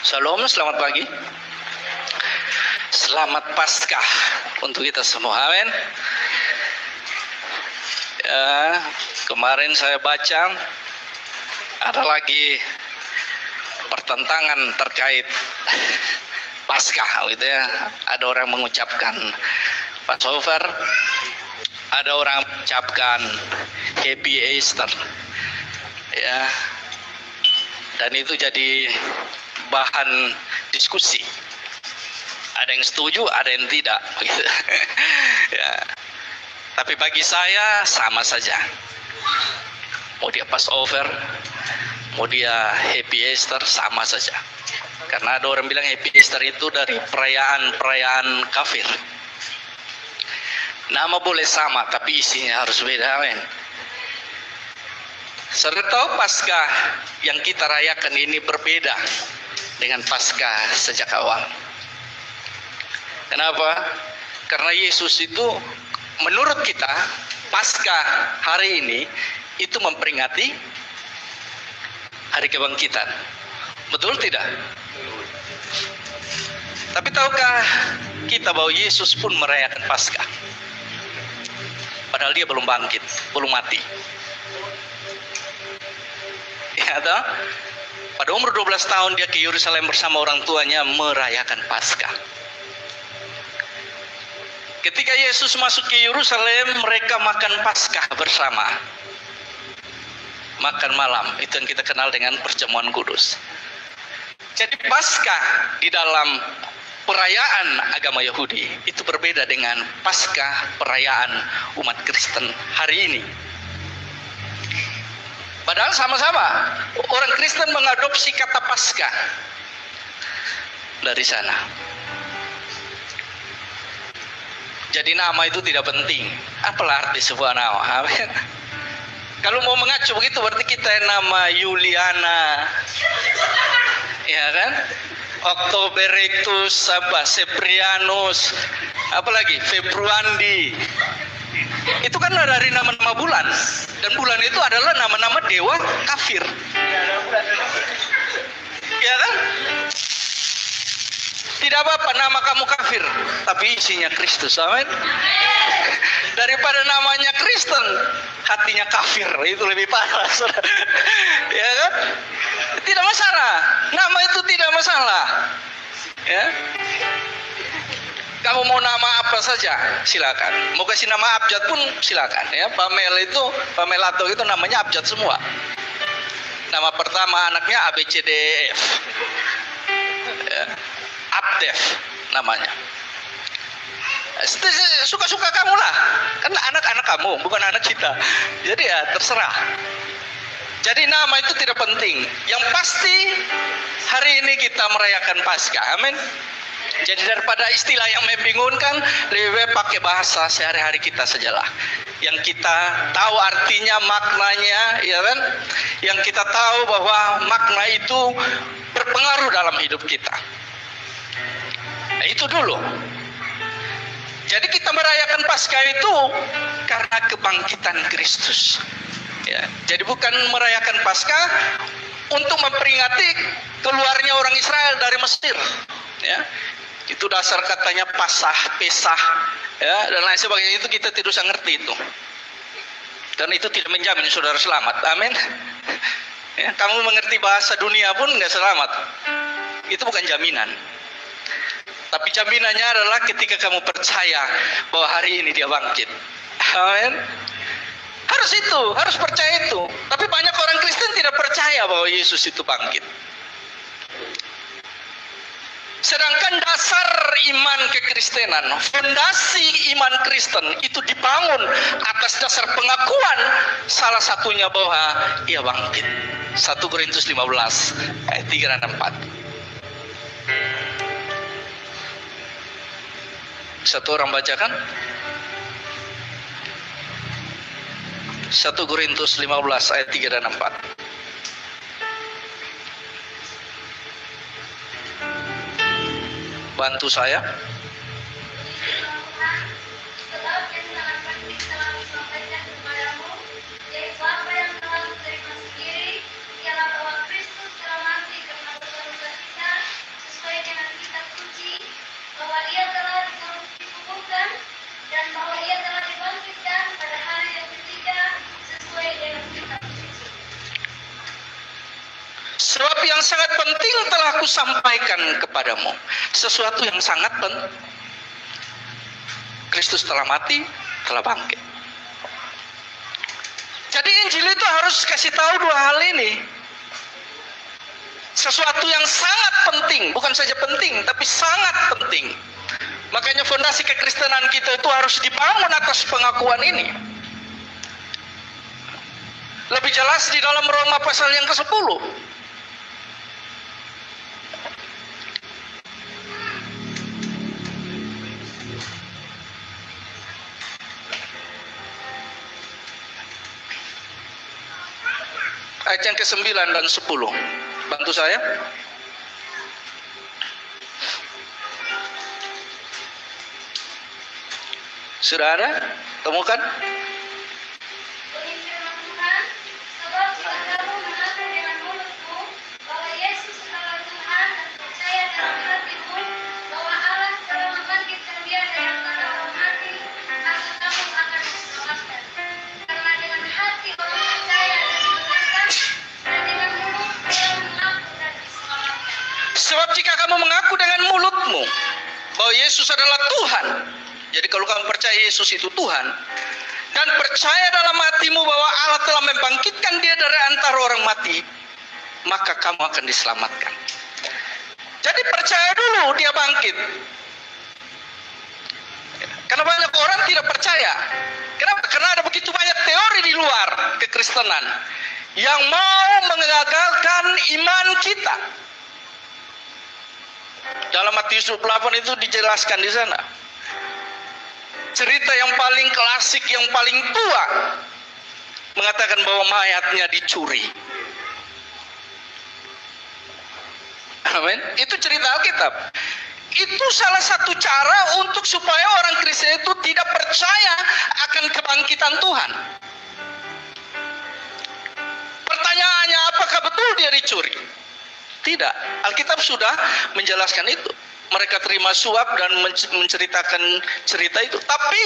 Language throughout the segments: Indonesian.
Shalom, selamat pagi. Selamat Paskah untuk kita semua, amin. Kemarin saya baca ada lagi pertentangan terkait Paskah, gitu ya. Ada orang mengucapkan Passover, ada orang mengucapkan Happy Easter, ya. Dan itu jadi bahan diskusi. Ada yang setuju, ada yang tidak, gitu. Ya. Tapi bagi saya sama saja. Mau dia Passover, mau dia Happy Easter, sama saja. Karena ada orang bilang Happy Easter itu dari perayaan-perayaan kafir. Nama boleh sama, tapi isinya harus beda, amin. Saudara tahu Paskah yang kita rayakan ini berbeda dengan Paskah sejak awal. Kenapa? Karena Yesus itu menurut kita Paskah hari ini itu memperingati hari kebangkitan. Betul tidak? Tapi tahukah kita bahwa Yesus pun merayakan Paskah? Padahal dia belum bangkit, belum mati. Ya, toh? Pada umur 12 tahun dia ke Yerusalem bersama orang tuanya merayakan Paskah. Ketika Yesus masuk ke Yerusalem, mereka makan Paskah bersama. Makan malam, itu yang kita kenal dengan perjamuan kudus. Jadi Paskah di dalam perayaan agama Yahudi itu berbeda dengan Paskah perayaan umat Kristen hari ini. Padahal sama-sama orang Kristen mengadopsi kata Paskah dari sana. Jadi nama itu tidak penting. Apalah arti sebuah nama? Amin. Kalau mau mengacu begitu berarti kita nama Yuliana, ya kan? Oktoberectus, Seprianus, apalagi Februandi. Itu kan dari nama-nama bulan, dan bulan itu adalah nama-nama dewa kafir, ya kan? Tidak apa-apa nama kamu kafir, tapi isinya Kristus, amin. Daripada namanya Kristen, hatinya kafir, itu lebih parah, ya kan? Tidak masalah, nama itu tidak masalah, ya. Kamu mau nama apa saja, silakan. Mau kasih nama abjad pun silakan, ya. Pamelato itu namanya abjad semua. Nama pertama anaknya ABCDEF, ya. Abdef namanya. Suka-suka kamu lah, kan anak-anak kamu, bukan anak kita. Jadi ya terserah. Jadi nama itu tidak penting. Yang pasti hari ini kita merayakan Paskah, amin. Jadi daripada istilah yang membingungkan, lebih baik pakai bahasa sehari-hari kita sajalah. Yang kita tahu artinya, maknanya, ya kan? Yang kita tahu bahwa makna itu berpengaruh dalam hidup kita. Nah, itu dulu. Jadi kita merayakan Paskah itu karena kebangkitan Kristus. Ya, jadi bukan merayakan Paskah untuk memperingati keluarnya orang Israel dari Mesir. Ya. Itu dasar katanya Pesah, ya, dan lain sebagainya, itu kita tidak usah ngerti itu. Dan itu tidak menjamin saudara selamat, amin. Ya, kamu mengerti bahasa dunia pun nggak selamat. Itu bukan jaminan. Tapi jaminannya adalah ketika kamu percaya bahwa hari ini dia bangkit, amin. Harus percaya itu. Tapi banyak orang Kristen tidak percaya bahwa Yesus itu bangkit. Sedangkan dasar iman kekristenan, fondasi iman Kristen itu dibangun atas dasar pengakuan salah satunya bahwa ia bangkit. 1 Korintus 15 ayat 3 dan 4. Satu orang bacakan? 1 Korintus 15 ayat 3 dan 4. Bantu saya. ia telah dikuburkan dan bahwa ia telah dibangkitkan pada hari yang ketiga sesuai dengan kitab suci. Sebab yang sangat penting telah aku sampaikan kepadamu. Sesuatu yang sangat penting. Kristus telah mati, telah bangkit. Jadi Injil itu harus kasih tahu dua hal ini. Sesuatu yang sangat penting, bukan saja penting, tapi sangat penting. Makanya fondasi kekristenan kita itu harus dibangun atas pengakuan ini. Lebih jelas di dalam Roma pasal yang ke-10. Ayat yang ke-9 dan 10. Bantu saya. Sudah ada? Temukan? Demi firman Tuhan, sebab jika kamu mengaku dengan mulutmu bahwa Yesus adalah Tuhan dan percaya dalam hatimu bahwa Allah telah membangkitkan Dia dari antara orang mati, maka kamu akan diselamatkan. Karena dengan hati orang percaya dan dibenarkan, dan dengan mulut orang mengaku dan diselamatkan. Sebab jika kamu mengaku dengan mulutmu bahwa Yesus adalah Tuhan, jadi kalau kamu percaya Yesus itu Tuhan, dan percaya dalam hatimu bahwa Allah telah membangkitkan Dia dari antara orang mati, maka kamu akan diselamatkan. Jadi percaya dulu Dia bangkit. Karena banyak orang tidak percaya. Kenapa? Karena ada begitu banyak teori di luar kekristenan yang mau mengagalkan iman kita. Dalam Matius 28 itu dijelaskan di sana. Cerita yang paling klasik, yang paling tua mengatakan bahwa mayatnya dicuri. Amin. Itu cerita Alkitab. Itu salah satu cara untuk supaya orang Kristen itu tidak percaya akan kebangkitan Tuhan. Pertanyaannya, apakah betul dia dicuri? Tidak. Alkitab sudah menjelaskan itu. Mereka terima suap dan menceritakan cerita itu. Tapi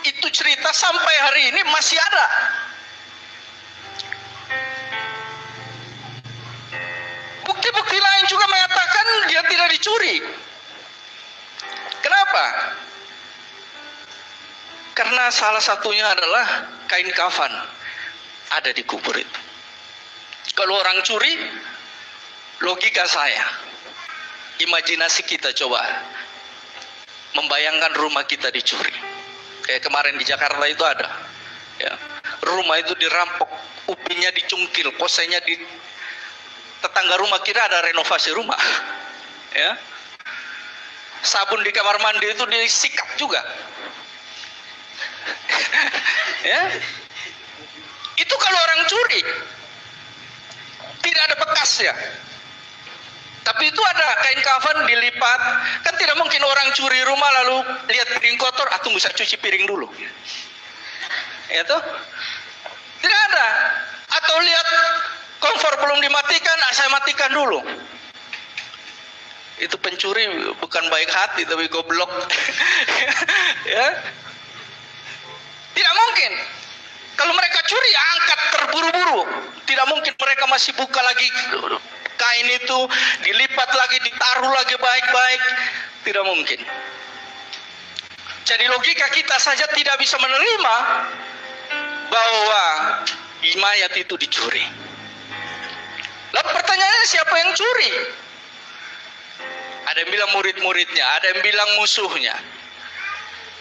itu cerita sampai hari ini masih ada. Bukti-bukti lain juga mengatakan dia tidak dicuri. Kenapa? Karena salah satunya adalah kain kafan ada di kubur itu. Kalau orang curi, logika saya, imajinasi kita coba membayangkan rumah kita dicuri. Kayak kemarin di Jakarta itu ada, ya, rumah itu dirampok, upinnya dicungkil, kosenya di tetangga rumah kira ada renovasi rumah, ya. Sabun di kamar mandi itu disikat juga, ya. Itu kalau orang curi, tidak ada bekasnya. Tapi itu ada kain kafan dilipat. Kan tidak mungkin orang curi rumah lalu lihat piring kotor, tunggu saya cuci piring dulu. Ya toh? Tidak ada. Atau lihat kompor belum dimatikan, saya matikan dulu. Itu pencuri bukan baik hati tapi goblok. Ya. Tidak mungkin. Kalau mereka curi, angkat terburu-buru. Tidak mungkin mereka masih buka lagi kain itu, dilipat lagi, ditaruh lagi baik-baik. Tidak mungkin. Jadi logika kita saja tidak bisa menerima bahwa mayat itu dicuri. Lalu pertanyaannya, siapa yang curi? Ada yang bilang murid-muridnya, ada yang bilang musuhnya.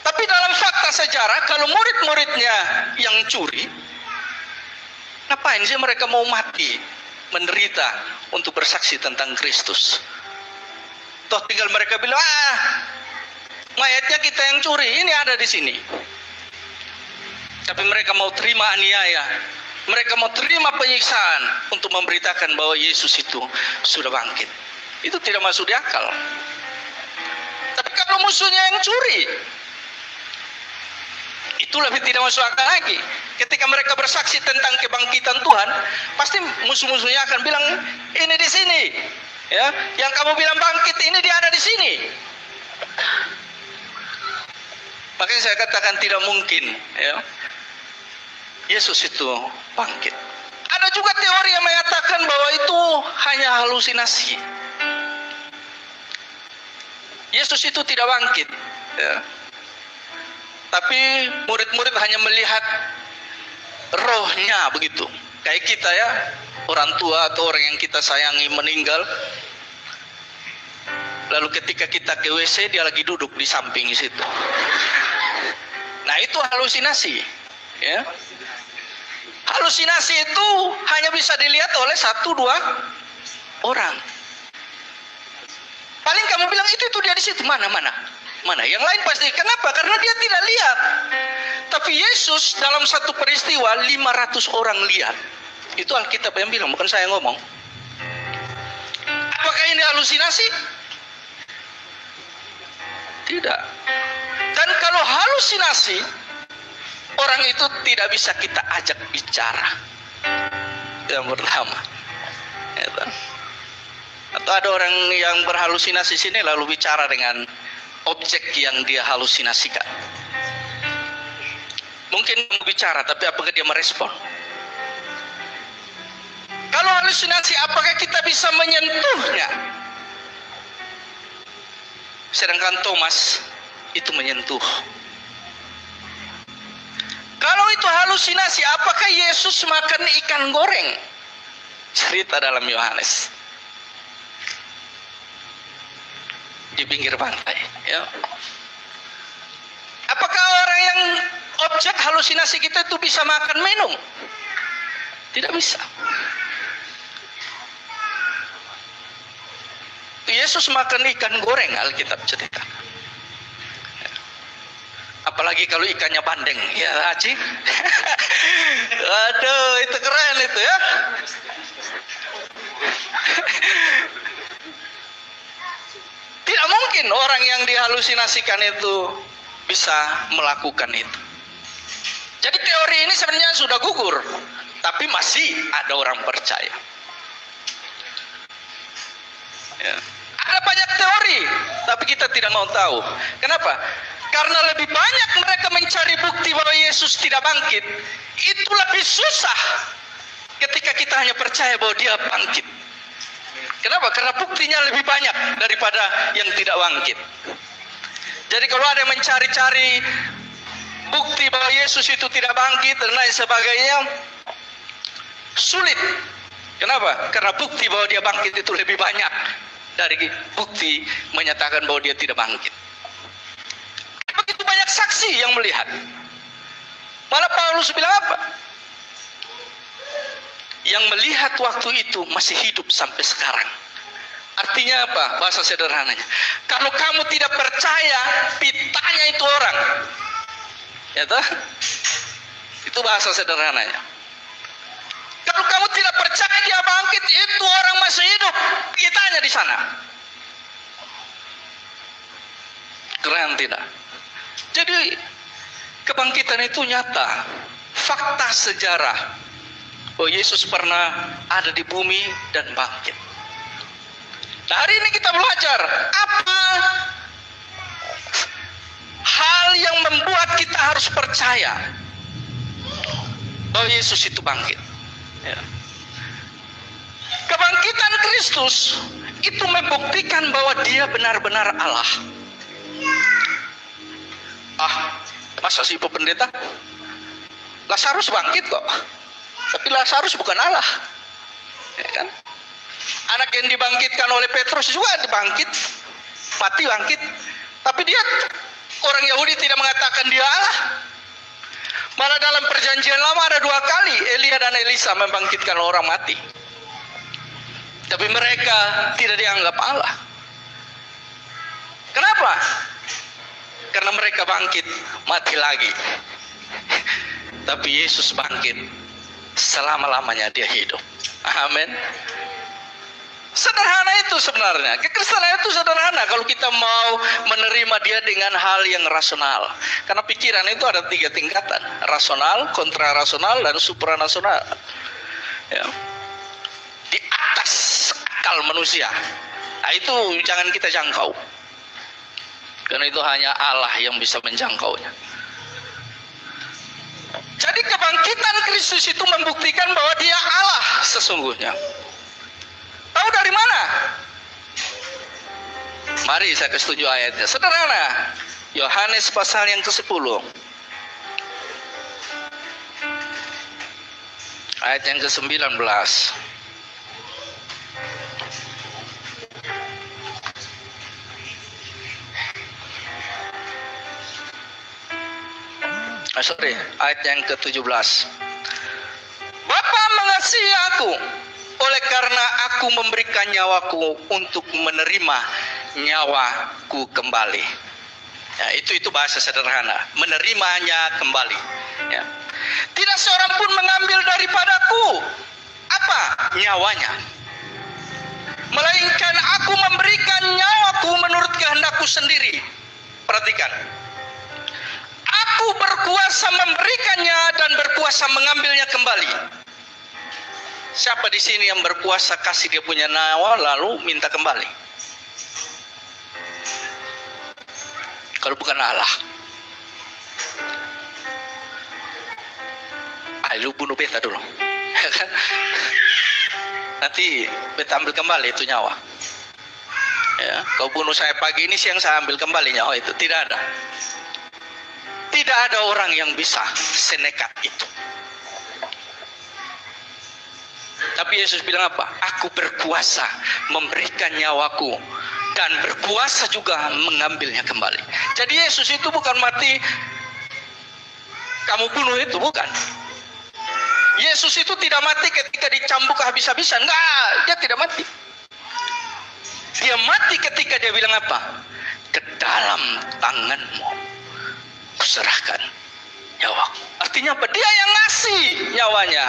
Tapi dalam fakta sejarah, kalau murid-muridnya yang curi, ngapain sih mereka mau mati, menderita untuk bersaksi tentang Kristus? Toh tinggal mereka bilang, mayatnya kita yang curi, ini ada di sini. Tapi mereka mau terima aniaya, mereka mau terima penyiksaan untuk memberitakan bahwa Yesus itu sudah bangkit. Itu tidak masuk di akal. Tapi kalau musuhnya yang curi, itu lebih tidak masuk akal lagi. Ketika mereka bersaksi tentang kebangkitan Tuhan, pasti musuh-musuhnya akan bilang, ini di sini, ya, yang kamu bilang bangkit ini dia ada di sini. Makanya saya katakan tidak mungkin ya, Yesus itu bangkit. Ada juga teori yang mengatakan bahwa itu hanya halusinasi. Yesus itu tidak bangkit ya. Tapi murid-murid hanya melihat rohnya begitu. Kayak kita ya, orang tua atau orang yang kita sayangi meninggal, lalu ketika kita ke WC dia lagi duduk di samping situ. Nah itu halusinasi ya. Halusinasi itu hanya bisa dilihat oleh 1-2 orang. Paling kamu bilang itu dia di situ, mana. Yang lain pasti. Kenapa? Karena dia tidak lihat. Tapi Yesus dalam satu peristiwa 500 orang lihat. Itu Alkitab yang bilang, bukan saya ngomong. Apakah ini halusinasi? Tidak. Dan kalau halusinasi, orang itu tidak bisa kita ajak bicara. Yang pertama. Atau ada orang yang berhalusinasi sini lalu bicara dengan objek yang dia halusinasikan. Mungkin bicara, tapi apakah dia merespon? Kalau halusinasi, apakah kita bisa menyentuhnya? Sedangkan Thomas itu menyentuh. Kalau itu halusinasi, apakah Yesus makan ikan goreng? Cerita dalam Yohanes. Di pinggir pantai ya. Apakah orang yang objek halusinasi kita itu bisa makan minum? Tidak bisa. Yesus makan ikan goreng, Alkitab cerita. Apalagi kalau ikannya bandeng ya, Haji. Aduh, itu keren itu ya. Tidak mungkin orang yang dihalusinasikan itu bisa melakukan itu. Jadi teori ini sebenarnya sudah gugur, tapi masih ada orang percaya. Ya. Ada banyak teori, tapi kita tidak mau tahu. Kenapa? Karena lebih banyak mereka mencari bukti bahwa Yesus tidak bangkit. Itu lebih susah ketika kita hanya percaya bahwa dia bangkit. Kenapa? Karena buktinya lebih banyak daripada yang tidak bangkit. Jadi kalau ada yang mencari-cari bukti bahwa Yesus itu tidak bangkit dan lain sebagainya, sulit. Kenapa? Karena bukti bahwa dia bangkit itu lebih banyak dari bukti menyatakan bahwa dia tidak bangkit. Begitu banyak saksi yang melihat. Malah Paulus bilang apa? Yang melihat waktu itu masih hidup sampai sekarang. Artinya apa? Bahasa sederhananya, kalau kamu tidak percaya, pitanya itu orang. Ya toh? Itu bahasa sederhananya. Kalau kamu tidak percaya dia bangkit, itu orang masih hidup, pitanya di sana. Keren tidak? Jadi kebangkitan itu nyata, fakta sejarah. Oh, Yesus pernah ada di bumi dan bangkit. Nah, hari ini kita belajar apa hal yang membuat kita harus percaya bahwa Yesus itu bangkit. Ya. Kebangkitan Kristus itu membuktikan bahwa dia benar-benar Allah. Masa sih Pak Pendeta? Lazarus bangkit kok. Tapi Lazarus bukan Allah, ya kan? Anak yang dibangkitkan oleh Petrus juga bangkit, mati bangkit. Tapi dia, orang Yahudi tidak mengatakan dia Allah. Malah dalam perjanjian lama ada 2 kali Elia dan Elisa membangkitkan orang mati. Tapi mereka tidak dianggap Allah. Kenapa? Karena mereka bangkit, mati lagi. Tapi Yesus bangkit, selama-lamanya dia hidup. Amin. Sederhana itu sebenarnya. Kekristenan itu sederhana kalau kita mau menerima dia dengan hal yang rasional. Karena pikiran itu ada 3 tingkatan. Rasional, kontrarasional, dan supranasional. Ya. Di atas akal manusia. Nah, itu jangan kita jangkau. Karena itu hanya Allah yang bisa menjangkaunya. Jadi kebangkitan Kristus itu membuktikan bahwa dia Allah sesungguhnya. Tahu dari mana? Mari saya kasih tunjuk ayatnya. Sederhana. Yohanes pasal yang ke-10. Ayat yang ke-19. Ayat yang ke-17. Bapa mengasihi aku, oleh karena aku memberikan nyawaku untuk menerima nyawaku kembali. Ya, itu bahasa sederhana, menerimanya kembali. Ya. Tidak seorang pun mengambil daripadaku apa? Nyawanya. Melainkan aku memberikan nyawaku menurut kehendakku sendiri. Perhatikan. Aku berkuasa memberikannya dan berkuasa mengambilnya kembali. Siapa di sini yang berkuasa kasih dia punya nyawa lalu minta kembali? Kalau bukan Allah. Ayo bunuh beta dulu. Nanti beta ambil kembali itu nyawa. Ya, kau bunuh saya pagi ini, siang saya ambil kembali nyawa itu. Tidak ada. Tidak ada orang yang bisa senekat itu. Tapi Yesus bilang apa? Aku berkuasa memberikan nyawaku dan berkuasa juga mengambilnya kembali. Jadi Yesus itu bukan mati kamu bunuh itu, bukan. Yesus itu tidak mati ketika dicambuk habis-habisan. Enggak, dia tidak mati. Dia mati ketika dia bilang apa? Ke dalam tanganmu kuserahkan nyawaku. Artinya apa? Dia yang ngasih nyawanya.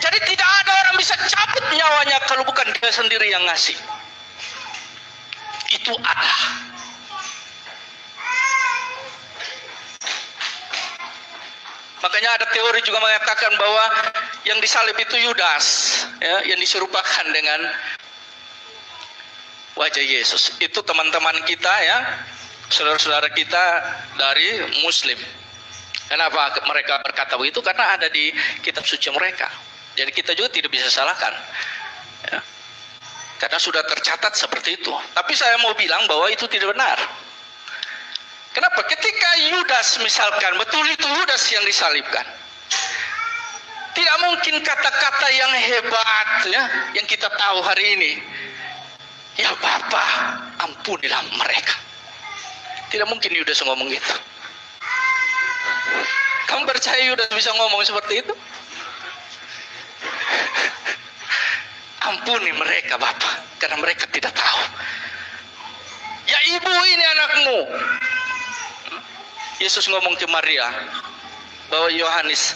Jadi tidak ada orang bisa cabut nyawanya kalau bukan dia sendiri yang ngasih. Itu ada. Makanya ada teori juga mengatakan bahwa yang disalib itu Yudas, ya, yang diserupakan dengan wajah Yesus. Itu teman-teman kita, ya, saudara-saudara kita dari Muslim. Kenapa mereka berkata begitu? Karena ada di kitab suci mereka. Jadi kita juga tidak bisa salahkan, ya. Karena sudah tercatat seperti itu. Tapi saya mau bilang bahwa itu tidak benar. Kenapa? Ketika Yudas misalkan, betul itu Yudas yang disalibkan. Tidak mungkin kata-kata yang hebat, ya, yang kita tahu hari ini. Ya Bapa, ampunilah mereka. Tidak mungkin Yudas ngomong gitu. Kamu percaya Yudas bisa ngomong seperti itu? Ampuni mereka Bapa, karena mereka tidak tahu. Ya ibu, ini anakmu. Yesus ngomong ke Maria bahwa Yohanes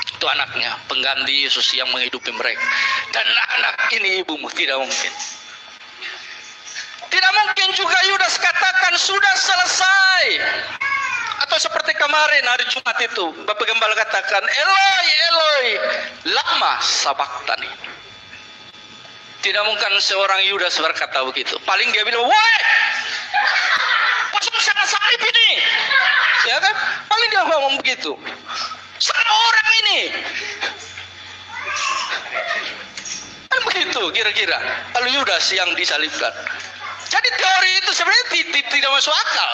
itu anaknya, pengganti Yesus yang menghidupi mereka. Dan anak ini ibumu. Tidak mungkin. Tidak mungkin juga Yudas katakan sudah selesai. Atau seperti kemarin hari Jumat itu, Bapak Gembala katakan, Eloi, Eloi, lama sabaktani. Tidak mungkin seorang Yudas berkata begitu. Paling dia bilang, woi, pasang sana salib ini. Ya kan? Paling dia ngomong begitu. Sana orang ini. Kan begitu kira-kira. Kalau Yudas yang disalibkan. Jadi teori itu sebenarnya tidak masuk akal.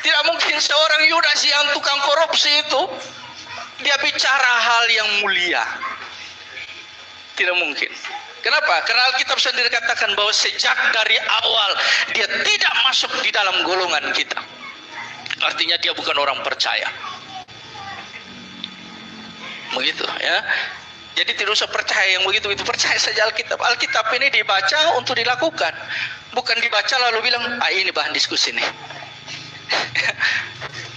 Tidak mungkin seorang Yudas yang tukang korupsi itu dia bicara hal yang mulia. Tidak mungkin. Kenapa? Karena Alkitab sendiri katakan bahwa sejak dari awal dia tidak masuk di dalam golongan kita. Artinya dia bukan orang percaya. Begitu, ya. Jadi tidak usah percaya yang begitu, itu percaya saja Alkitab. Alkitab ini dibaca untuk dilakukan, bukan dibaca lalu bilang, ini bahan diskusi nih.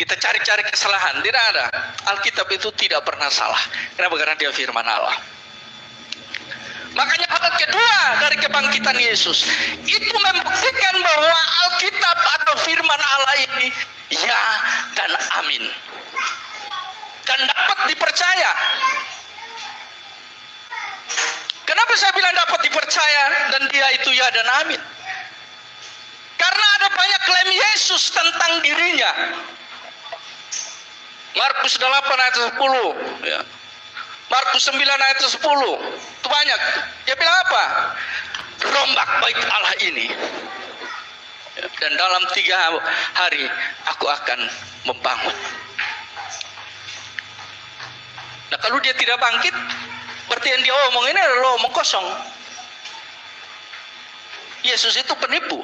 Kita cari-cari kesalahan. Tidak ada. Alkitab itu tidak pernah salah. Kenapa? Karena dia firman Allah. Makanya ayat kedua dari kebangkitan Yesus itu membuktikan bahwa Alkitab atau firman Allah ini ya dan amin, dan dapat dipercaya. Kenapa saya bilang dapat dipercaya dan dia itu ya dan amin? Karena ada banyak klaim Yesus tentang dirinya. Markus 8 ayat 10, ya. Markus 9 ayat 10, itu banyak. Dia bilang apa? Rombak bait Allah ini, dan dalam 3 hari aku akan membangun. Nah, kalau dia tidak bangkit, berarti yang dia omong ini adalah omong kosong. Yesus itu penipu.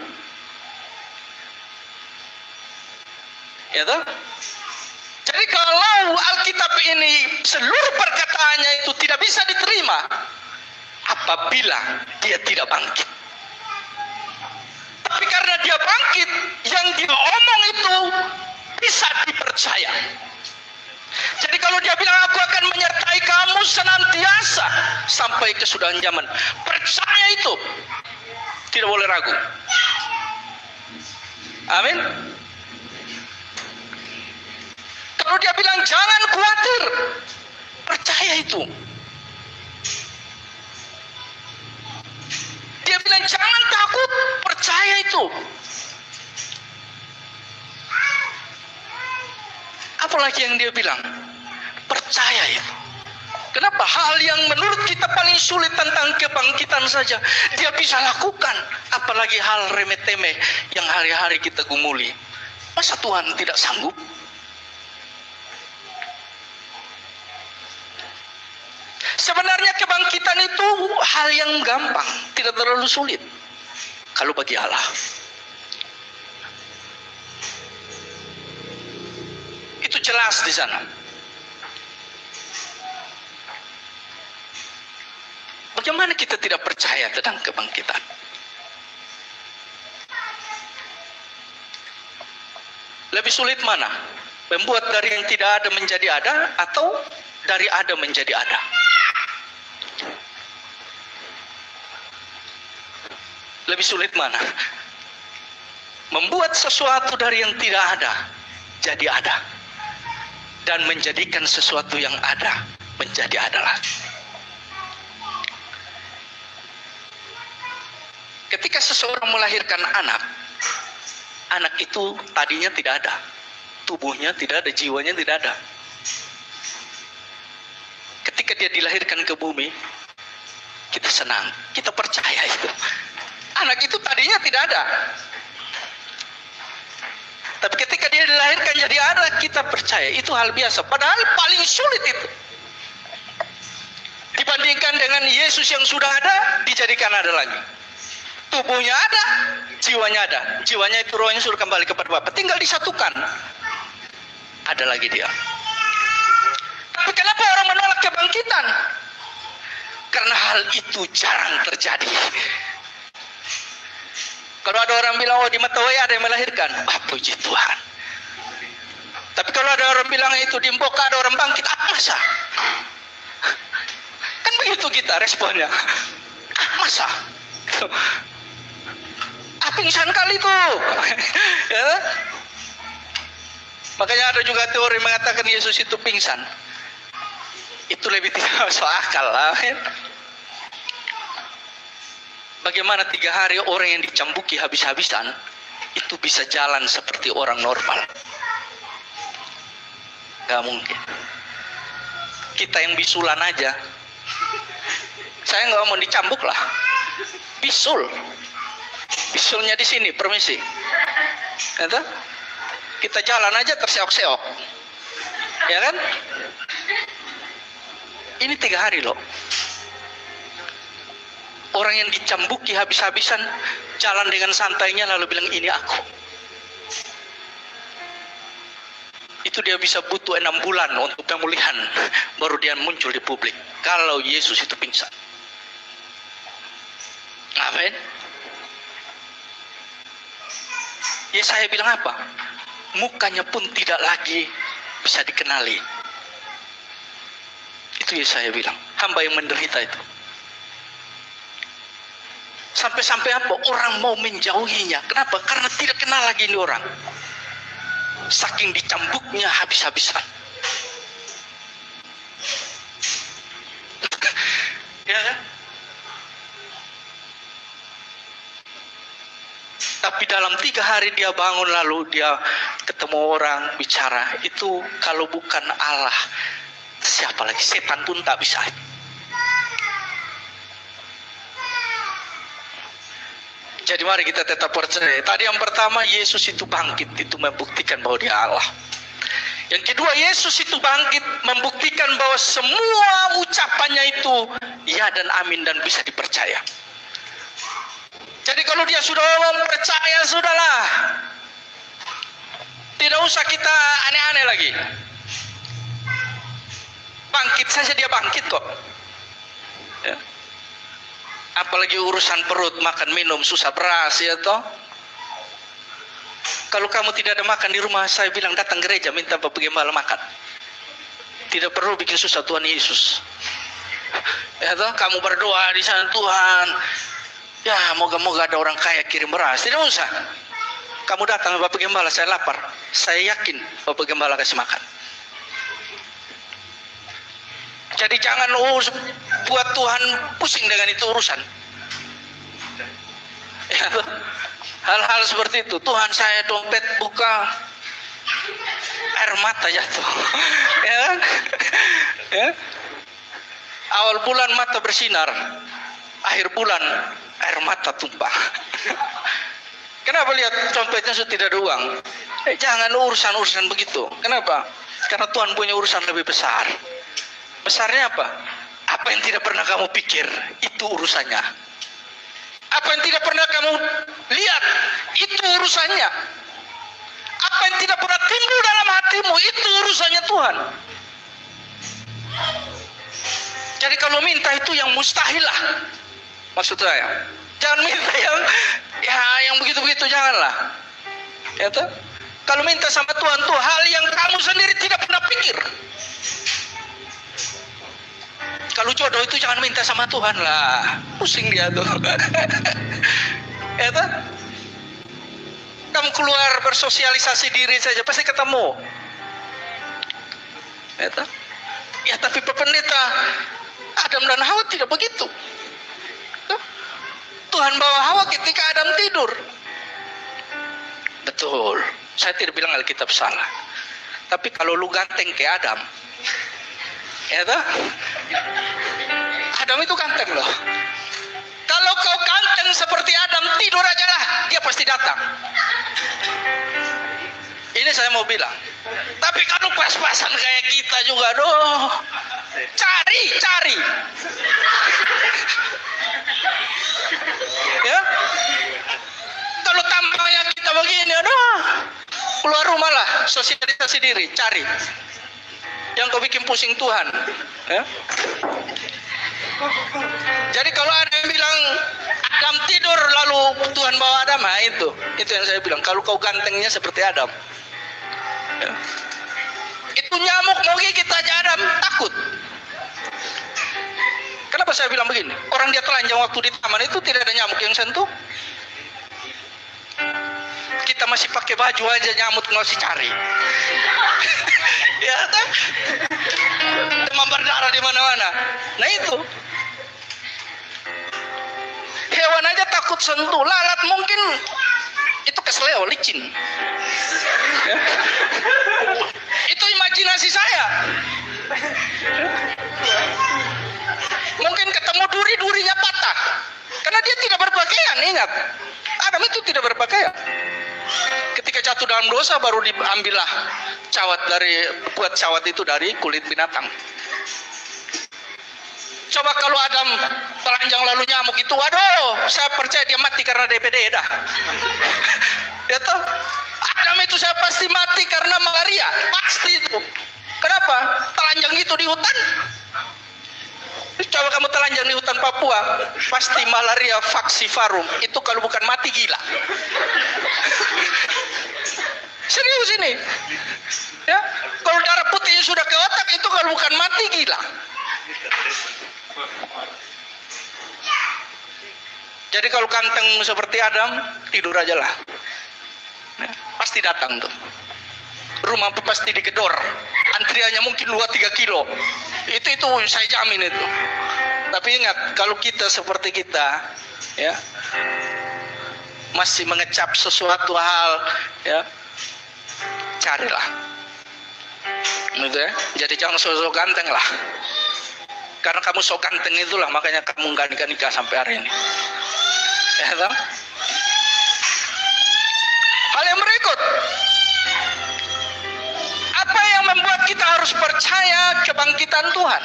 Ya toh? Jadi kalau Alkitab ini seluruh perkataannya itu tidak bisa diterima apabila dia tidak bangkit. Tapi karena dia bangkit, yang dia omong itu bisa dipercaya. Jadi kalau dia bilang aku akan menyertai kamu senantiasa sampai kesudahan zaman, percaya itu, tidak boleh ragu. Amin. Kalau dia bilang jangan khawatir, percaya itu. Dia bilang jangan takut, percaya itu. Apalagi yang dia bilang, percaya itu. Kenapa? Hal yang menurut kita paling sulit tentang kebangkitan saja dia bisa lakukan, apalagi hal remeh-temeh yang hari-hari kita gumuli. Masa Tuhan tidak sanggup? Sebenarnya kebangkitan itu hal yang gampang, tidak terlalu sulit kalau bagi Allah. Itu jelas di sana. Bagaimana kita tidak percaya tentang kebangkitan? Lebih sulit mana? Membuat dari yang tidak ada menjadi ada, atau dari ada menjadi ada? Lebih sulit mana? Membuat sesuatu dari yang tidak ada jadi ada, dan menjadikan sesuatu yang ada menjadi ada lagi. Ketika seseorang melahirkan anak, anak itu tadinya tidak ada, tubuhnya tidak ada, jiwanya tidak ada. Ketika dia dilahirkan ke bumi, kita senang, kita percaya itu. Anak itu tadinya tidak ada, tapi ketika dia dilahirkan jadi ada, kita percaya. Itu hal biasa, padahal paling sulit itu. Dibandingkan dengan Yesus yang sudah ada, dijadikan ada lagi. Tubuhnya ada, jiwanya ada. Jiwanya itu rohnya sudah kembali kepada Bapa, tinggal disatukan. Ada lagi dia. Tapi kenapa orang menolak kebangkitan? Karena hal itu jarang terjadi. Kalau ada orang bilang, oh di Matawai ada yang melahirkan, puji Tuhan. Tapi kalau ada orang bilang itu di Mboka ada orang bangkit, masa? Kan begitu kita responnya. Masa? Pingsan kali tuh. Ya? Makanya ada juga teori mengatakan Yesus itu pingsan. Itu lebih tidak masuk akal lah. Bagaimana 3 hari orang yang dicambuki habis-habisan itu bisa jalan seperti orang normal? Gak mungkin. Kita yang bisulan aja, saya nggak mau dicambuk lah. Bisulnya di sini, permisi. Gitu? Kita jalan aja terseok-seok, ya kan? Ini 3 hari loh. Orang yang dicambuki habis-habisan jalan dengan santainya lalu bilang ini aku. Itu dia bisa butuh 6 bulan untuk pemulihan baru dia muncul di publik. Kalau Yesus itu pingsan. Amin. Yesaya bilang apa? Mukanya pun tidak lagi bisa dikenali. Itu Yesaya bilang. Hamba yang menderita itu. Sampai-sampai apa? Orang mau menjauhinya. Kenapa? Karena tidak kenal lagi ini orang. Saking dicambuknya habis-habisan. Ya kan? Tapi dalam 3 hari dia bangun, lalu dia ketemu orang, bicara. Itu kalau bukan Allah, siapa lagi? Setan pun tak bisa. Jadi mari kita tetap percaya. Tadi yang pertama, Yesus itu bangkit, itu membuktikan bahwa dia Allah. Yang kedua, Yesus itu bangkit membuktikan bahwa semua ucapannya itu ya dan amin dan bisa dipercaya. Jadi kalau dia sudah ngomong percaya, sudahlah. Tidak usah kita aneh-aneh lagi. Bangkit saja dia bangkit kok. Ya. Apalagi urusan perut, makan minum susah beras ya toh. Kalau kamu tidak ada makan di rumah, saya bilang datang gereja minta Bapak Gembala makan. Tidak perlu bikin susah Tuhan Yesus. Ya toh, kamu berdoa di sana, Tuhan, ya moga-moga ada orang kaya kirim beras. Tidak usah. Kamu datang Bapak Gembala, saya lapar. Saya yakin Bapak Gembala kasih makan. Jadi jangan buat Tuhan pusing dengan itu urusan. Ya, hal-hal seperti itu. Tuhan, saya dompet buka, air mata jatuh. Ya kan? Ya. Awal bulan mata bersinar, akhir bulan air mata tumpah. Kenapa lihat dompetnya sudah tidak ada uang? Jangan urusan-urusan begitu. Kenapa? Karena Tuhan punya urusan lebih besar. Besarnya apa? Apa yang tidak pernah kamu pikir, itu urusannya. Apa yang tidak pernah kamu lihat, itu urusannya. Apa yang tidak pernah timbul dalam hatimu, itu urusannya Tuhan. Jadi kalau minta itu yang mustahil lah. Maksud saya, jangan minta yang begitu-begitu, janganlah. Ya toh? Kalau minta sama Tuhan tuh hal yang kamu sendiri tidak pernah pikir. Kalau jodoh itu jangan minta sama Tuhan lah, pusing dia tuh. Ya toh? Kamu keluar bersosialisasi diri saja pasti ketemu. Ya toh? Ya tapi Pak Pendeta, Adam dan Hawa tidak begitu. Tuh. Tuhan bawa Hawa ketika Adam tidur. Betul. Saya tidak bilang Alkitab salah. Tapi kalau lu ganteng kayak Adam, ya toh? Adam itu ganteng loh. Kalau kau ganteng seperti Adam, tidur aja lah, dia pasti datang. Ini saya mau bilang. Tapi kalau pas-pasan kayak kita juga, doh, cari. Ya, kalau tampangnya kita begini, aduh, keluar rumah lah, sosialisasi diri, cari. Yang kau bikin pusing Tuhan. Ya. Jadi kalau ada yang bilang Adam tidur lalu Tuhan bawa Adam, nah itu yang saya bilang. Kalau kau gantengnya seperti Adam, ya. Itu nyamuk mau gigit aja Adam takut. Kenapa saya bilang begini? Orang dia telanjang waktu di taman itu tidak ada nyamuk yang sentuh. Kita masih pakai baju aja nyamuk masih cari. Ya kan? Demam berdarah di mana-mana. Nah itu. Hewan aja takut sentuh. Lalat mungkin itu kesleo, licin. Ya. Itu imajinasi saya. Mungkin ketemu duri-durinya patah. Karena dia tidak berpakaian, ingat. Adam itu tidak berpakaian. Ketika jatuh dalam dosa baru diambillah buat cawat itu dari kulit binatang. Coba kalau Adam telanjang lalu nyamuk itu, waduh, saya percaya dia mati karena DPD dah. Ya toh? Adam itu saya pasti mati karena malaria, pasti itu. Kenapa? Telanjang itu di hutan. Coba kamu telanjang di hutan Papua, pasti malaria falciparum. Itu kalau bukan mati gila. Serius ini. Ya, kalau darah putihnya sudah ke otak itu kalau bukan mati gila. Jadi kalau kanteng seperti Adam, tidur aja lah. Ya, pasti datang tuh. Rumah pasti digedor. Antriannya mungkin 2-3 kilo. Itu saya jamin itu. Tapi ingat, kalau kita seperti kita, ya, masih mengecap sesuatu hal, ya, carilah. Gitu ya. Jadi jangan sok-sok ganteng lah. Karena kamu sok ganteng itulah makanya kamu nggak nikah sampai hari ini. Ya toh? Hal yang berikut, apa yang membuat kita harus percaya kebangkitan Tuhan?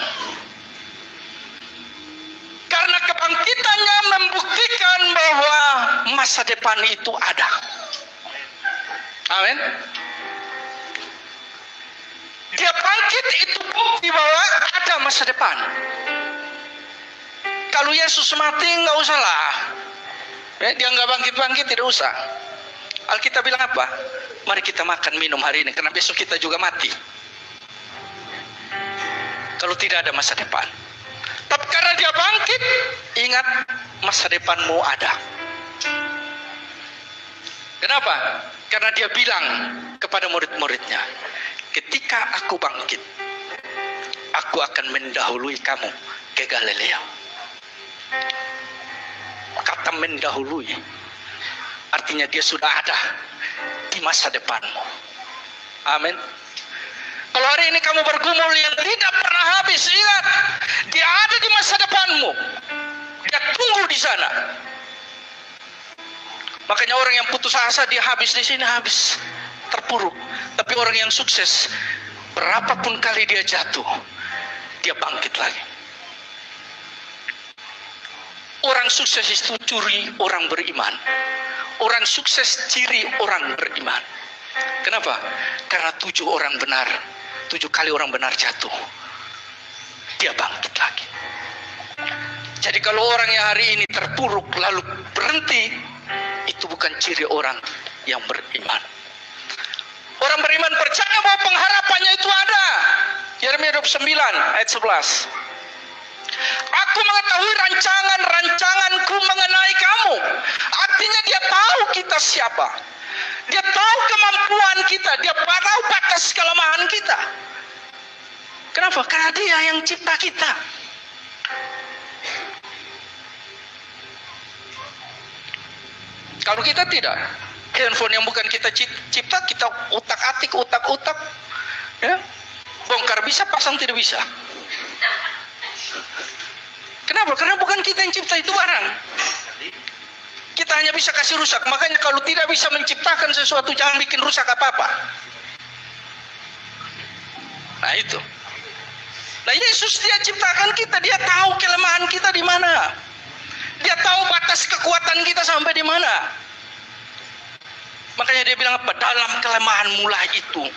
Karena kebangkitannya membuktikan bahwa masa depan itu ada. Amin. Dia bangkit itu bukti bahwa ada masa depan. Kalau Yesus mati nggak usah lah. Ya, dia nggak bangkit-bangkit tidak usah. Alkitab bilang apa? Mari kita makan minum hari ini karena besok kita juga mati. Kalau tidak ada masa depan. Tapi karena dia bangkit, ingat masa depanmu ada. Kenapa? Karena dia bilang kepada murid-muridnya, ketika aku bangkit, aku akan mendahului kamu ke Galilea. Kata mendahului, artinya dia sudah ada di masa depanmu. Amin. Kalau hari ini kamu bergumul yang tidak pernah habis, ingat, dia ada di masa depanmu. Dia tunggu di sana. Makanya orang yang putus asa dia habis di sini, habis terpuruk. Tapi orang yang sukses, berapapun kali dia jatuh, dia bangkit lagi. Orang sukses itu ciri orang beriman. Orang sukses ciri orang beriman. Kenapa? Karena 7 kali orang benar jatuh, dia bangkit lagi. Jadi kalau orang yang hari ini terpuruk lalu berhenti, itu bukan ciri orang yang beriman. Orang beriman percaya bahwa pengharapannya itu ada. Yeremia 29 ayat 11. Aku mengetahui rancangan-rancanganku mengenai kamu. Artinya dia tahu kita siapa. Dia tahu kemampuan kita. Dia tahu batas kelemahan kita. Kenapa? Karena dia yang cipta kita. Kalau kita tidak, handphone yang bukan kita cipta, kita utak-atik, utak-utak, ya, bongkar bisa, pasang tidak bisa. Kenapa? Karena bukan kita yang cipta itu barang. Kita hanya bisa kasih rusak. Makanya kalau tidak bisa menciptakan sesuatu, jangan bikin rusak apa-apa. Nah itu. Nah Yesus dia ciptakan kita, dia tahu kelemahan kita di mana. Dia tahu batas kekuatan kita sampai di mana. Makanya dia bilang apa? Dalam kelemahan mula itu,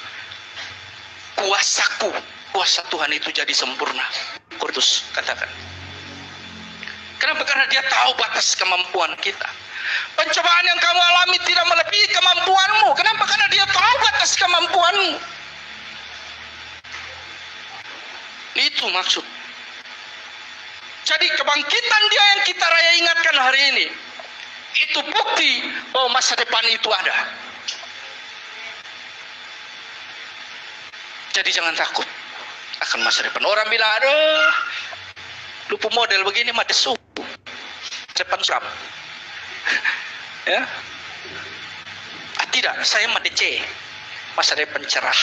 kuasa Tuhan itu jadi sempurna. Korintus katakan. Kenapa? Karena dia tahu batas kemampuan kita. Pencobaan yang kamu alami tidak melebihi kemampuanmu. Kenapa? Karena dia tahu batas kemampuanmu. Itu maksud. Jadi kebangkitan dia yang kita raya ingatkan hari ini, itu bukti bahwa masa depan itu ada. Jadi jangan takut akan masa depan. Orang bilang, aduh, lupa model begini mah desu. Depan suram. Ya. Tidak, saya mah DC. Masa depan cerah.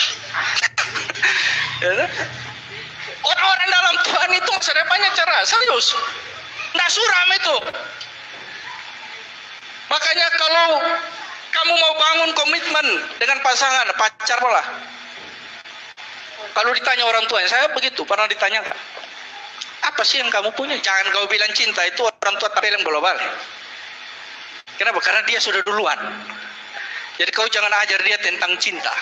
Ya. Orang-orang dalam Tuhan itu masa depannya cerah, serius. Nggak suram itu. Makanya kalau kamu mau bangun komitmen dengan pasangan, pacar lah. Kalau ditanya orang tua, saya begitu, pernah ditanya, apa sih yang kamu punya? Jangan kau bilang cinta, itu orang tua tapi yang global. Kenapa? Karena dia sudah duluan. Jadi kau jangan ajar dia tentang cinta.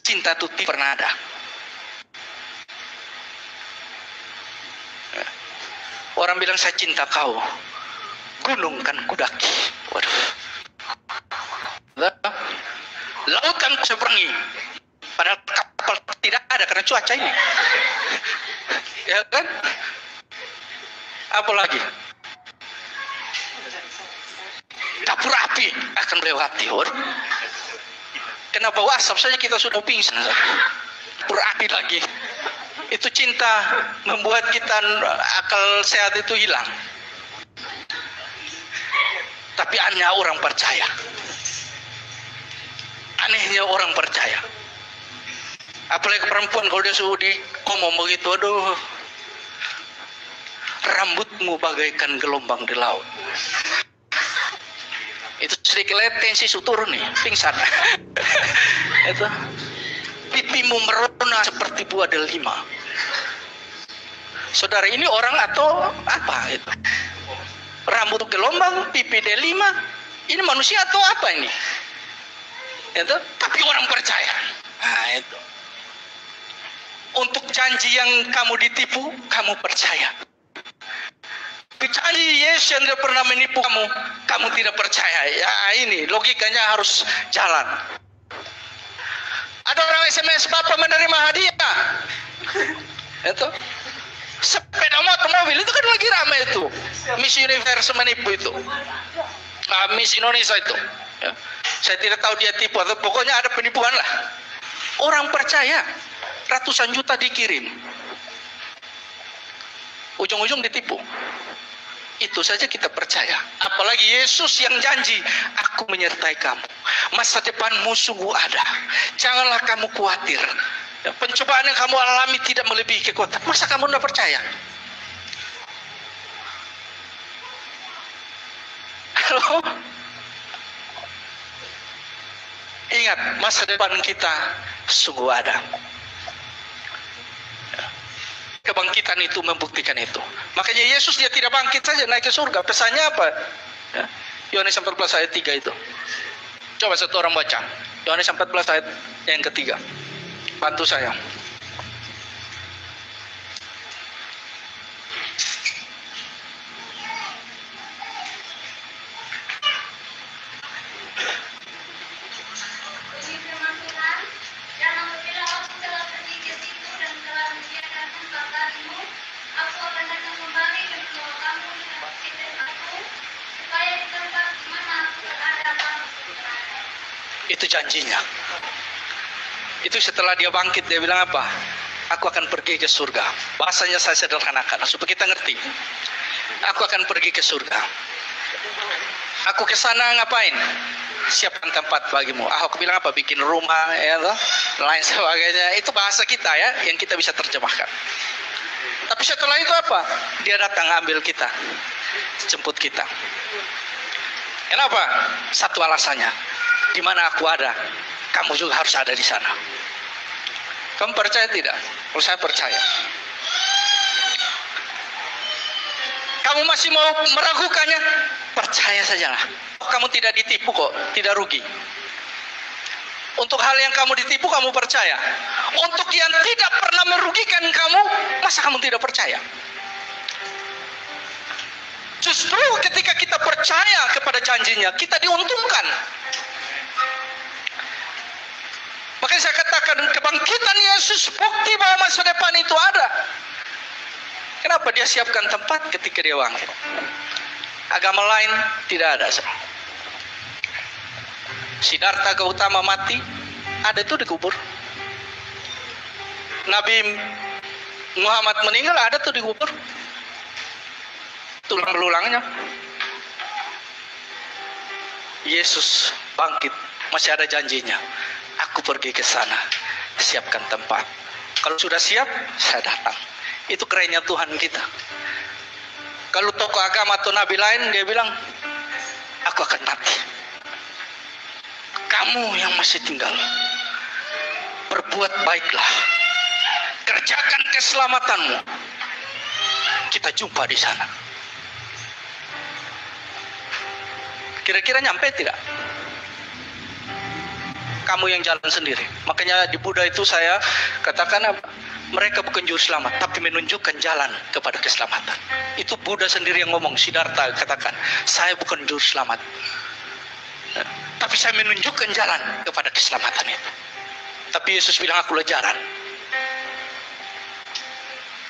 Cinta itu tidak pernah ada. Orang bilang saya cinta kau, gunung kan kudaki. Waduh. Laut kan seberangi. Padahal kapal tidak ada karena cuaca ini. Ya kan? Apa lagi? Dapur api akan melewati. Kenapa asap saja kita sudah pingsan. Dapur api lagi. Itu cinta membuat kita akal sehat itu hilang. Tapi Tapi anehnya orang percaya. Anehnya orang percaya. Apalagi perempuan kalau dia sudah ngomong begitu, aduh, rambutmu bagaikan gelombang di laut. Itu sedikit tensi turun nih, pingsan. Itu pipimu merona seperti buah delima. Saudara, ini orang atau apa itu? Rambut gelombang, pipi delima. Ini manusia atau apa ini? Itu, tapi orang percaya. Nah, itu. Untuk janji yang kamu ditipu, kamu percaya. Janji Yesus yang tidak pernah menipu kamu, kamu tidak percaya. Ya ini logikanya harus jalan. Ada orang SMS, Bapak menerima hadiah. Itu sepeda motor, mobil itu kan lagi ramai itu. Miss Universe menipu itu. Miss Indonesia itu. Ya. Saya tidak tahu dia tipu atau pokoknya ada penipuan lah. Orang percaya, ratusan juta dikirim. Ujung-ujung ditipu. Itu saja kita percaya. Apalagi Yesus yang janji, aku menyertai kamu. Masa depanmu sungguh ada. Janganlah kamu khawatir. Pencobaan yang kamu alami tidak melebihi kekuatan. Masa kamu tidak percaya? Halo? Ingat, masa depan kita sungguh ada. Kebangkitan itu membuktikan itu. Makanya Yesus dia tidak bangkit saja naik ke surga. Pesannya apa? Ya. Yohanes 14 ayat 3 itu. Coba satu orang baca. Yohanes 14 ayat yang ketiga. Bantu saya. Itu janjinya. Itu setelah dia bangkit, dia bilang apa? Aku akan pergi ke surga. Bahasanya saya sederhanakan supaya kita ngerti. Aku akan pergi ke surga. Aku ke sana ngapain? Siapkan tempat bagimu. Aku bilang apa? Bikin rumah, ya, lain sebagainya. Itu bahasa kita ya, yang kita bisa terjemahkan. Tapi setelah itu apa? Dia datang ambil kita, jemput kita. Kenapa? Satu alasannya. Di mana aku ada, kamu juga harus ada di sana. Kamu percaya tidak? Kalau saya percaya. Kamu masih mau meragukannya? Percaya sajalah. Kamu tidak ditipu kok, tidak rugi. Untuk hal yang kamu ditipu, kamu percaya. Untuk yang tidak pernah merugikan kamu, masa kamu tidak percaya? Justru ketika kita percaya kepada janjinya, kita diuntungkan. Makanya saya katakan kebangkitan Yesus bukti bahwa masa depan itu ada. Kenapa dia siapkan tempat ketika dia bangkit? Agama lain tidak ada. Siddhartha Gautama mati, ada itu dikubur. Nabi Muhammad meninggal, ada tuh dikubur. Tulang belulangnya. Yesus bangkit, masih ada janjinya. Aku pergi ke sana, siapkan tempat. Kalau sudah siap, saya datang. Itu kerennya Tuhan kita. Kalau tokoh agama atau nabi lain, dia bilang, aku akan mati. Kamu yang masih tinggal, berbuat baiklah. Kerjakan keselamatanmu. Kita jumpa di sana. Kira-kira nyampe tidak? Kamu yang jalan sendiri. Makanya di Buddha itu saya katakan mereka bukan juru selamat, tapi menunjukkan jalan kepada keselamatan. Itu Buddha sendiri yang ngomong. Siddhartha katakan, saya bukan juru selamat, tapi saya menunjukkan jalan kepada keselamatan itu. Tapi Yesus bilang, akulah jalan.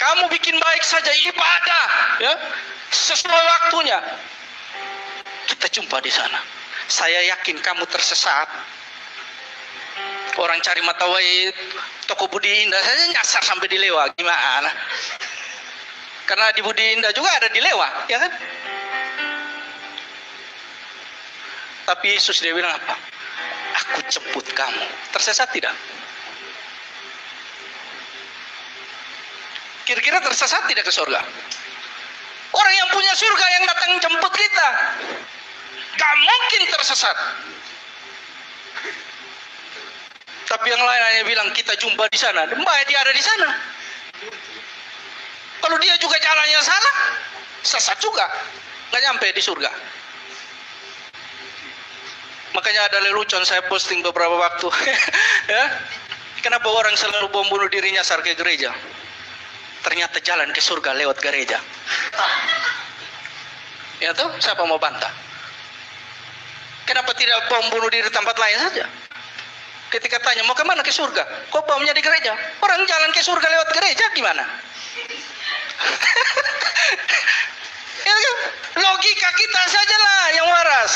Kamu bikin baik saja, ibadah, ya, sesuai waktunya. Kita jumpa di sana. Saya yakin kamu tersesat. Orang cari mata wahid, toko Budi Indah saja nyasar sampai di Lewa, gimana? Karena di Budi Indah juga ada di Lewa, ya kan? Tapi Yesus dia bilang apa? Aku jemput kamu. Tersesat tidak? Kira-kira tersesat tidak ke surga? Orang yang punya surga yang datang jemput kita, gak mungkin tersesat. Tapi yang lain hanya bilang kita jumpa di sana. Mbak dia ada di sana. Kalau dia juga jalannya salah, sesat juga, nggak nyampe di surga. Makanya ada lelucon saya posting beberapa waktu. Ya, kenapa orang selalu bom bunuh diri nyasar ke gereja? Ternyata jalan ke surga lewat gereja. Ya tuh, siapa mau bantah? Kenapa tidak bom bunuh diri tempat lain saja? Ketika tanya mau kemana ke surga, kok bomnya di gereja? Orang jalan ke surga lewat gereja gimana? Ya kan? Logika kita sajalah yang waras.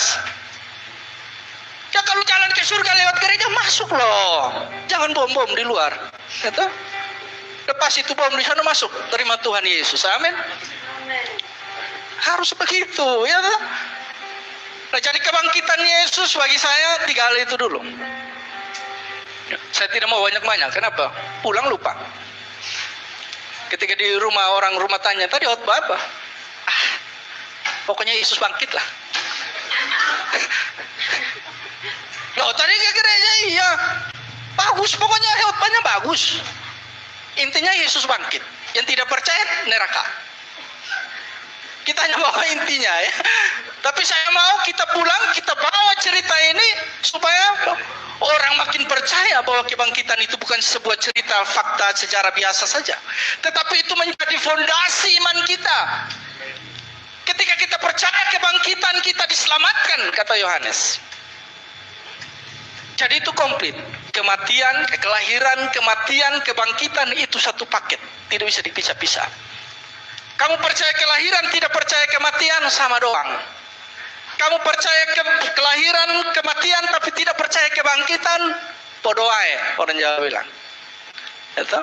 Ya kalau jalan ke surga lewat gereja masuk loh. Jangan bom-bom di luar. Ya toh? Lepas itu bom di sana masuk. Terima Tuhan Yesus. Amin. Harus begitu, ya toh? Nah, jadi kebangkitan Yesus bagi saya 3 hal itu dulu. Saya tidak mau banyak-banyak. Kenapa? Pulang lupa. Ketika di rumah orang rumah tanya, tadi khotbah apa? Pokoknya Yesus bangkit lah. Loh tadi ke gereja iya. Bagus, pokoknya khotbahnya bagus. Intinya Yesus bangkit. Yang tidak percaya neraka. Kita hanya bawa intinya ya. Tapi saya mau kita pulang, kita bawa cerita ini supaya orang makin percaya bahwa kebangkitan itu bukan sebuah cerita fakta sejarah biasa saja, tetapi itu menjadi fondasi iman kita. Ketika kita percaya kebangkitan, kita diselamatkan, kata Yohanes. Jadi itu komplit. Kematian, kelahiran, kematian, kebangkitan itu satu paket, tidak bisa dipisah-pisah. Kamu percaya kelahiran, tidak percaya kematian, sama doang. Kamu percaya kelahiran, kematian, tapi tidak percaya kebangkitan, podo ae, orang Jawa bilang. Itu?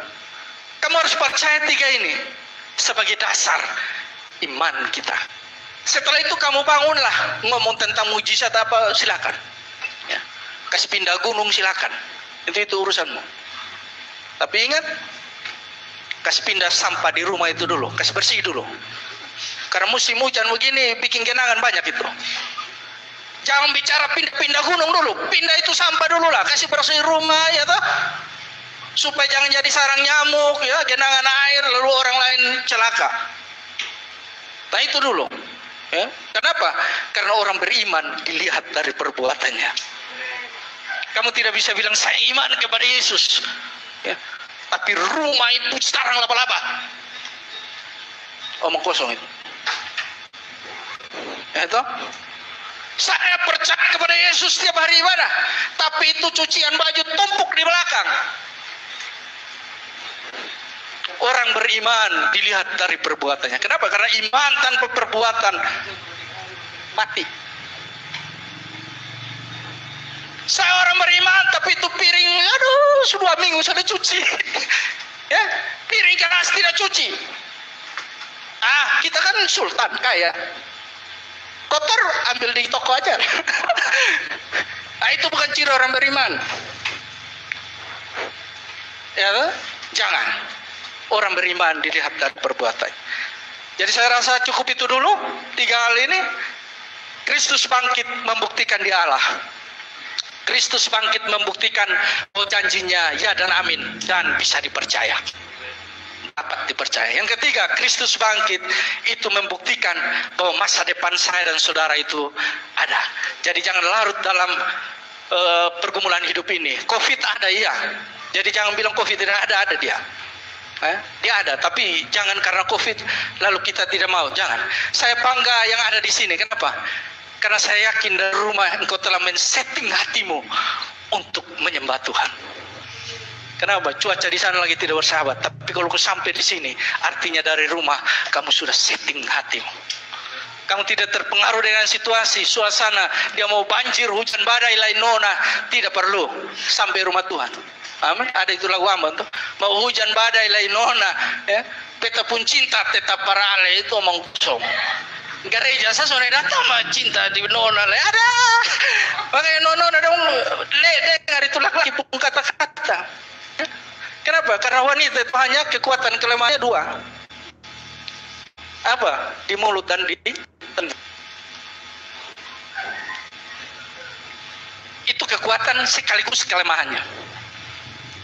Kamu harus percaya 3 ini sebagai dasar iman kita. Setelah itu kamu bangunlah ngomong tentang mujizat apa, silakan. Ya. Kasih pindah gunung silakan. Itu urusanmu. Tapi ingat, kasih pindah sampah di rumah itu dulu, kasih bersih dulu. Karena musim hujan begini bikin genangan banyak itu. Jangan bicara pindah gunung dulu, pindah itu sampah dulu lah, kasih bersih rumah ya toh. Supaya jangan jadi sarang nyamuk ya, genangan air lalu orang lain celaka. Nah itu dulu. Ya. Kenapa? Karena orang beriman dilihat dari perbuatannya. Kamu tidak bisa bilang saya iman kepada Yesus. Ya. Tapi rumah itu sarang laba-laba. Omong kosong itu. Ya toh? Saya percaya kepada Yesus setiap hari ibadah, tapi itu cucian baju tumpuk di belakang. Orang beriman dilihat dari perbuatannya. Kenapa? Karena iman tanpa perbuatan mati. Saya orang beriman, tapi itu piring, aduh, sudah 2 minggu sudah cuci. Ya, piring keras tidak cuci. Kita kan sultan kaya. Kotor ambil di toko aja. Itu bukan ciri orang beriman. Ya, jangan. Orang beriman dilihat dari perbuatan. Jadi saya rasa cukup itu dulu 3 hal ini. Kristus bangkit membuktikan dia Allah. Kristus bangkit membuktikan bahwa janjinya ya dan amin dan bisa dipercaya. Dapat dipercaya. Yang ketiga, Kristus bangkit itu membuktikan bahwa masa depan saya dan saudara itu ada. Jadi jangan larut dalam pergumulan hidup ini. Covid ada iya. Jadi jangan bilang Covid tidak ada dia. Dia ada, tapi jangan karena Covid lalu kita tidak mau. Jangan. Saya bangga yang ada di sini. Kenapa? Karena saya yakin dari rumah engkau telah men-setting hatimu untuk menyembah Tuhan. Kenapa? Cuaca di sana lagi tidak bersahabat. Tapi kalau kau sampai di sini, artinya dari rumah kamu sudah setting hatimu. Kamu tidak terpengaruh dengan situasi, suasana. Dia mau banjir, hujan badai, lain nona, tidak perlu sampai rumah Tuhan. Amin. Ada itu lagu Ambon tuh. Mau hujan badai, lain nona, ya. Beta pun cinta tetap parale, itu omong kosong. gereja saya sudah datang mah cinta di nona le ada. Makanya nona dong le dengar itu laki pun kata-kata. Kenapa? Karena wanita itu hanya kekuatan kelemahannya dua. Apa? Di mulut dan di telinga. Itu kekuatan sekaligus kelemahannya.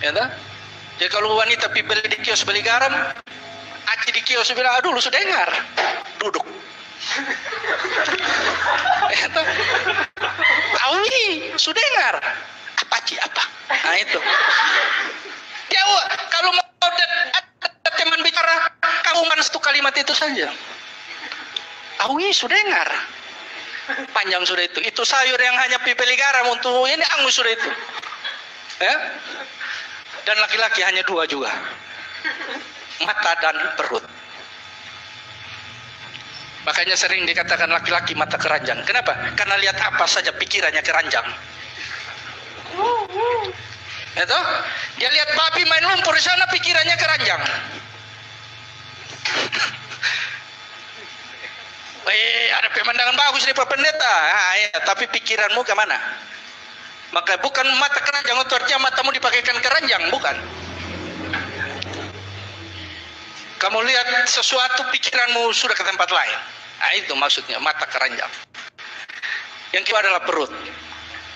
Ya tak? Jadi kalau wanita beli di kios beli garam, Aci di kios bilang, aduh lu sudah dengar, duduk. Ya tak? Awi, sudah dengar. Apa Aci apa? Nah itu. Ya kalau mau ada teman bicara, kamu satu kalimat itu saja. Awi sudah dengar. Panjang sudah itu. Itu sayur yang hanya pipeli garam untuk ini angus sudah itu. Ya? Dan laki-laki hanya dua juga. Mata dan perut. Makanya sering dikatakan laki-laki mata keranjang. Kenapa? Karena lihat apa saja pikirannya keranjang. Itu? Dia lihat babi main lumpur di sana pikirannya keranjang. Ada pemandangan bagus nih Pak Pendeta. Ya, tapi pikiranmu kemana? Maka bukan mata keranjang itu artinya matamu dipakaikan keranjang, bukan. Kamu lihat sesuatu pikiranmu sudah ke tempat lain. Nah, itu maksudnya mata keranjang. Yang kedua adalah perut.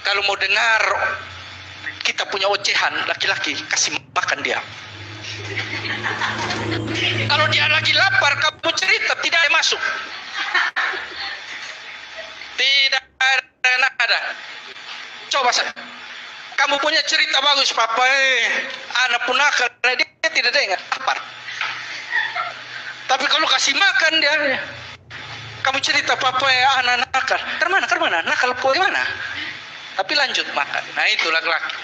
Kalau mau dengar kita punya ocehan laki-laki, kasih makan dia. Kalau dia lagi lapar, kamu cerita tidak ada masuk. Tidak ada. Coba saja. Kamu punya cerita bagus, Papa. Anak pun nakal, dia tidak dengar. Lapar. Tapi kalau kasih makan dia, kamu cerita, Papa, anak nakal. Kermana? Nakal po gimana? Tapi lanjut makan. Nah itu laki-laki.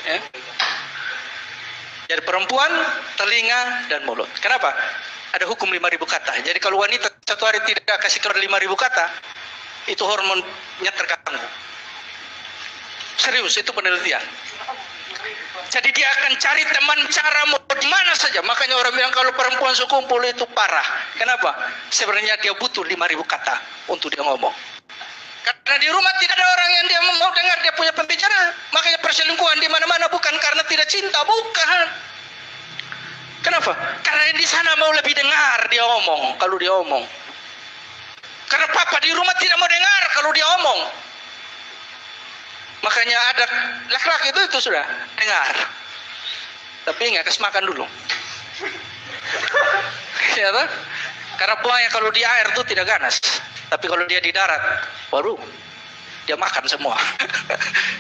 Ya. Jadi perempuan, telinga dan mulut. Kenapa? Ada hukum 5.000 kata. Jadi kalau wanita satu hari tidak kasih keluar 5.000 kata, itu hormonnya terganggu. Serius, itu penelitian. Jadi dia akan cari teman cara mau di mana saja. Makanya orang bilang kalau perempuan sekumpul itu parah. Kenapa? Sebenarnya dia butuh 5.000 kata untuk dia ngomong. Karena di rumah tidak ada orang yang dia mau dengar dia punya pembicaraan. Makanya perselingkuhan di mana-mana bukan karena tidak cinta, bukan. Kenapa? Karena di sana mau lebih dengar dia omong kalau dia omong. Karena papa di rumah tidak mau dengar kalau dia omong. Makanya ada laki-laki itu sudah dengar. Tapi ingat kasih makan dulu. Ya tak? Karena buaya kalau di air itu tidak ganas. Tapi kalau dia di darat, baru dia makan semua.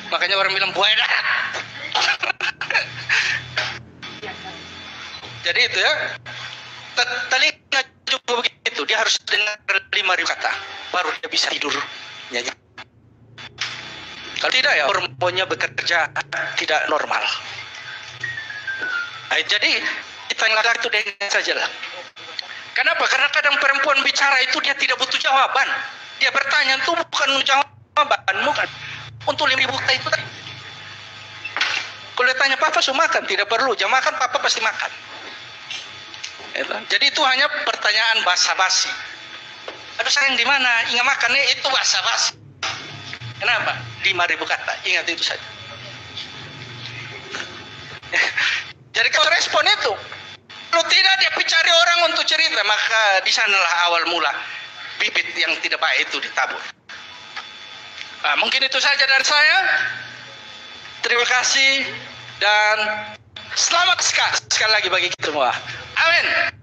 Makanya orang bilang buaya darat. Jadi itu ya. Telinga juga begitu. Dia harus dengar 5.000 kata. Baru dia bisa tidur nyanyi. Kalau tidak ya hormonnya bekerja tidak normal. Nah, jadi kita yang laki itu dengar saja lah. Kenapa? Karena kadang perempuan bicara itu dia tidak butuh jawaban. Dia bertanya itu bukan jawaban, bukan. Untuk 5.000 kata itu tadi. Kalau dia tanya papa sudah makan, tidak perlu. Jam makan papa pasti makan. Jadi itu hanya pertanyaan basa-basi. Aduh sayang di mana? Ingat makannya itu basa-basi. Kenapa? 5.000 kata. Ingat itu saja. Jadi kalau respon itu, kalau tidak dia cari orang untuk cerita, maka di sanalah awal mula bibit yang tidak baik itu ditabur. Nah, mungkin itu saja dari saya. Terima kasih dan selamat sekali lagi bagi kita semua. Amin.